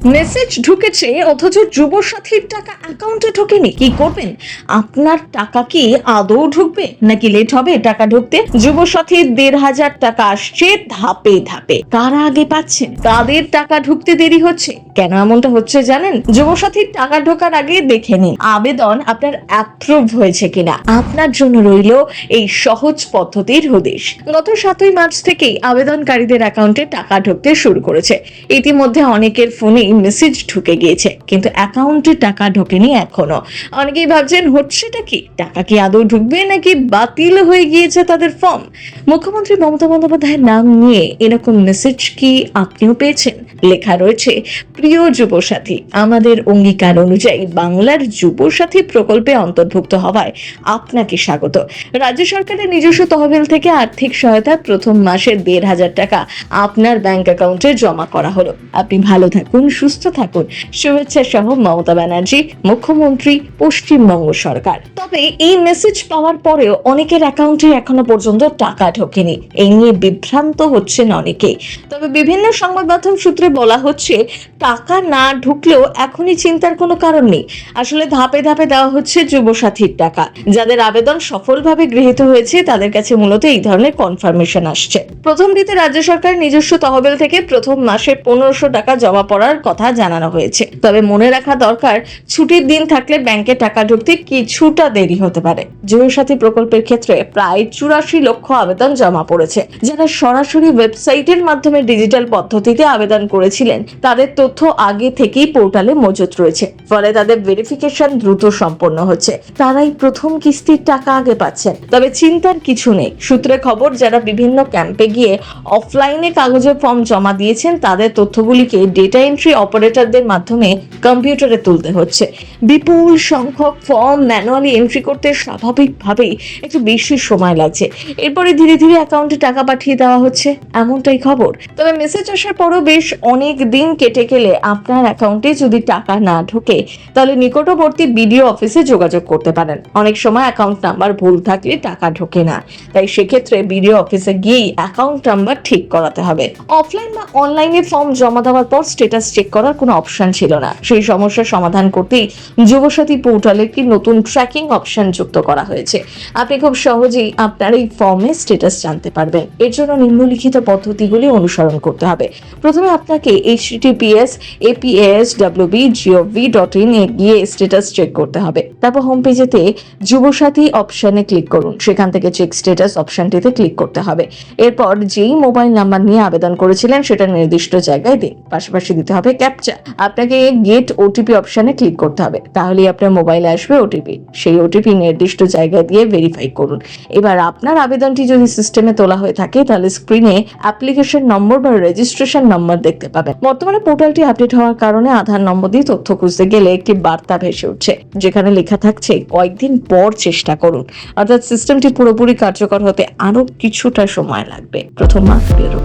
Message ঢুকেছে অথচ যুবসাথীর টাকা অ্যাকাউন্টে ঢোকেনি, কি করবেন? আপনার টাকা কি আদৌ ঢুকবে নাকি লেট হবে টাকা ঢুকতে? যুবসাথীর 1,500 টাকা আসছে ধাপে ধাপে। কারা আগে পাচ্ছেন, তাদের টাকা ঢুকতে দেরি হচ্ছে। কেন এমনটা হচ্ছে জানেন? যুবসাথীর টাকা ঢোকার আগে দেখে নিন আবেদন আপনার অ্যাপ্রুভ হয়েছে কিনা। আপনার জন্য রইল এই সহজ পদ্ধতির হদিশ। গত 7ই মার্চ থেকেই আবেদনকারীদের অ্যাকাউন্টে টাকা ঢুকতে শুরু করেছে। ইতিমধ্যে অনেকের ফোনে মেসেজ ঢুকে গিয়েছে, কিন্তু অ্যাকাউন্টে টাকা ঢোকেনি এখনো। অনেকেই ভাবছেন হচ্ছেটা কি, টাকা কি আদৌ ঢুকবে নাকি বাতিল হয়ে গিয়েছে তাদের ফর্ম। মুখ্যমন্ত্রী মমতা বন্দ্যোপাধ্যায়ের নাম নিয়ে এরকম মেসেজ কি আপনিও পেয়েছেন? লেখা রয়েছে, প্রিয় যুবসাথী, আমাদের অঙ্গীকার অনুযায়ী বাংলার যুবসাথী প্রকল্পে অন্তর্ভুক্ত হওয়ায় আপনাকে স্বাগত। রাজ্য সরকারের নিজস্ব তহবিল থেকে আর্থিক সহায়তা প্রথম মাসের 1,500 টাকা আপনার ব্যাংক অ্যাকাউন্টে জমা করা হলো। আপনি ভালো থাকুন, সুস্থ থাকুন। শুভেচ্ছা সহ মমতা ব্যানার্জি, মুখ্যমন্ত্রী, পশ্চিমবঙ্গ সরকার। তবে এই মেসেজ পাওয়ার পরেও অনেকের অ্যাকাউন্টে এখনো পর্যন্ত টাকা ঢোকেনি। এই নিয়ে বিভ্রান্ত হচ্ছেন অনেকেই। তবে বিভিন্ন সংবাদ মাধ্যম সূত্রে বলা হচ্ছে, টাকা না ঢুকলেও এখনই চিন্তার কোনো কারণ নেই। আসলে ধাপে ধাপে দেওয়া হচ্ছে যুবসাথীর টাকা। যাদের আবেদন সফলভাবে গৃহীত হয়েছে তাদের কাছে মূলত এই ধরনের কনফার্মেশন আসছে। প্রথমটিতে রাজ্য সরকার নিজস্ব তহবিল থেকে প্রথম মাসে 1,500 টাকা জমা পড়ার কথা জানানো হয়েছে। তবে মনে রাখা দরকার, ছুটির দিন থাকলে ব্যাংকে টাকা ঢুকতে কিছুটা দেরি হতে পারে। যুবসাথী প্রকল্পের ক্ষেত্রে প্রায় 84 লক্ষ আবেদন জমা পড়েছে। যারা সরাসরি ওয়েবসাইটের মাধ্যমে ডিজিটাল পদ্ধতিতে আবেদন করেছিলেন তাদের তথ্য আগে থেকেই পোর্টালে মজুত রয়েছে, ফলে তাদের ভেরিফিকেশন দ্রুত সম্পন্ন হচ্ছে। তারাই প্রথম কিস্তির টাকা আগে পাচ্ছেন। তবে চিন্তার কিছু নেই। সূত্রে খবর, যারা বিভিন্ন ক্যাম্পে গিয়ে অফলাইনে কাগজে ফর্ম জমা দিয়েছেন তাদের তথ্যগুলিকে ডেটা এন্ট্রি অপারেটরদের মাধ্যমে কম্পিউটারে তুলতে হচ্ছে। বিপুল সংখ্যক ফর্ম ম্যানুয়ালি এন্ট্রি করতে স্বাভাবিকভাবেই একটু বেশি সময় লাগছে। এরপরে ধীরে ধীরে অ্যাকাউন্টে টাকা পাঠিয়ে দেওয়া হচ্ছে, এমনটাই খবর। তবে মেসেজ আসার পরও বেশ অনেক দিন কেটে গেলে আপনার অ্যাকাউন্টে যদি টাকা না ঢোকে, তাহলে নিকটবর্তী বিডিও অফিসে যোগাযোগ করতে পারেন। অনেক সময় অ্যাকাউন্ট নাম্বার ভুল থাকলে টাকা ঢোকে না, তাই সেক্ষেত্রে বিডিও অফিসে গিয়েই অ্যাকাউন্ট নাম্বার ঠিক করাতে হবে। অফলাইন বা অনলাইনে ফর্ম জমা দেওয়ার পর স্ট্যাটাস চেক করার কোনো অপশন ছিল না। সেই সমস্যার সমাধান করতেই যুবসাথী পোর্টালে একটি নতুন ট্র্যাকিং অপশন যুক্ত করা হয়েছে। আপনি খুব সহজেই আপনার এই ফর্মে স্ট্যাটাস জানতে পারবেন। এর জন্য নিম্নলিখিত পদ্ধতিগুলি অনুসরণ করতে হবে। প্রথমে আপনাকে https://apas.wb.gov.in এ গিয়ে স্ট্যাটাস চেক করতে হবে। তারপর হোম পেজেতে যুবসাথী অপশনে ক্লিক করুন। সেখান থেকে চেক স্ট্যাটাস অপশনটিতে ক্লিক করতে হবে। এরপর যেই মোবাইল নাম্বার নিয়ে আবেদন করেছিলেন সেটা নির্দিষ্ট জায়গায় দিন। পাশাপাশি দিতে হবে ক্যাপচা। আপনাকে গেট ওটিপি অপশনে ক্লিক করতে হবে, তাহলেই আপনার মোবাইলে আসবে ওটিপি। সেই ওটিপি নির্দিষ্ট জায়গায় দিয়ে ভেরিফাই করুন। এবার আপনার আবেদনটি যদি সিস্টেমে তোলা হয়ে থাকে তাহলে স্ক্রিনে অ্যাপ্লিকেশন নম্বর বা রেজিস্ট্রেশন নম্বর দেখতে পাবেন। বর্তমানে পোর্টালটি আপডেট হওয়ার কারণে আধার নম্বর দিয়ে তথ্য খুঁজতে গেলে একটি বার্তা ভেসে উঠছে, যেখানে লেখা থাকছে কয়েকদিন পর চেষ্টা করুন। অর্থাৎ সিস্টেমটি পুরোপুরি কার্যকর হতে আরো কিছুটা সময় লাগবে। প্রথম মাস বেরো।